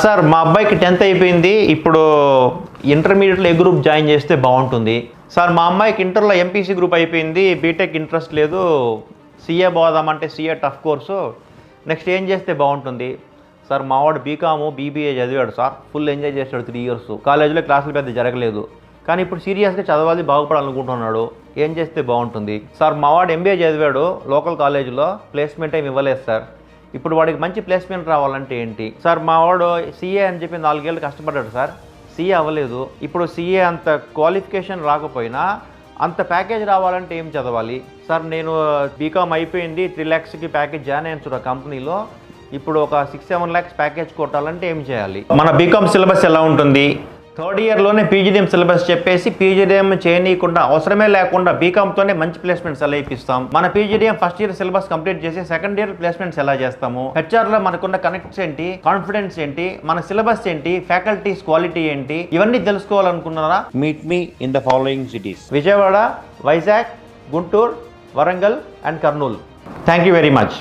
Sir మా అబ్బాయికి 10th అయిపోయింది. ఇప్పుడు ఇంటర్మీడియట్లో ఏ గ్రూప్ జాయిన్ చేస్తే బాగుంటుంది? సార్ మా అమ్మాయికి ఇంటర్లో ఎంపీసీ గ్రూప్ అయిపోయింది, బీటెక్ ఇంట్రెస్ట్ లేదు, సీఏ పోదామంటే సీఏ టఫ్ కోర్సు, నెక్స్ట్ ఏం చేస్తే బాగుంటుంది? సార్ మావాడు బీకాము బీబీఏ చదివాడు సార్, ఫుల్ ఎంజాయ్ చేశాడు 3 years, కాలేజీలో క్లాసులు పెద్ద జరగలేదు, కానీ ఇప్పుడు సీరియస్గా చదవాలి బాగుపడాలనుకుంటున్నాడు, ఏం చేస్తే బాగుంటుంది? సార్ మావాడు ఎంబీఏ చదివాడు లోకల్ కాలేజీలో, ప్లేస్మెంట్ ఏమి ఇవ్వలేదు సార్, ఇప్పుడు వాడికి మంచి ప్లేస్మెంట్ రావాలంటే ఏంటి? సార్ మా వాడు సీఏ అని చెప్పి 4 ఏళ్ళు కష్టపడ్డాడు సార్, సీఏ అవ్వలేదు, ఇప్పుడు సీఏ అంత క్వాలిఫికేషన్ రాకపోయినా అంత ప్యాకేజ్ రావాలంటే ఏం చదవాలి? సార్ నేను బీకామ్ అయిపోయింది, 3 lakhsకి ప్యాకేజ్ జాయిన్ అయ్యాను చూడ కంపెనీలో, ఇప్పుడు ఒక 6-7 lakhs ప్యాకేజ్ కొట్టాలంటే ఏం చేయాలి? మన బీకామ్ సిలబస్ ఎలా ఉంటుంది? 3rd yearలోనే పీజీడీఎం సిలబస్ చెప్పేసి పీజీడీఎం చేయనీయకుండా అవసరమే లేకుండా బీకామ్తోనే మంచి ప్లేస్మెంట్స్ ఎలా ఇప్పిస్తాం? మన PGDM first year syllabus complete చేసి 2nd year ప్లేస్మెంట్స్ ఎలా చేస్తాము? హెచ్ఆర్లో మనకున్న కనెక్ట్స్ ఏంటి, కాన్ఫిడెన్స్ ఏంటి, మన సిలబస్ ఏంటి, ఫ్యాకల్టీస్ క్వాలిటీ ఏంటి, ఇవన్నీ తెలుసుకోవాలనుకున్నారా? Meet me in the following cities: Vijayawada, Vizag, Guntur, Warangal and Kurnool. Thank you very much.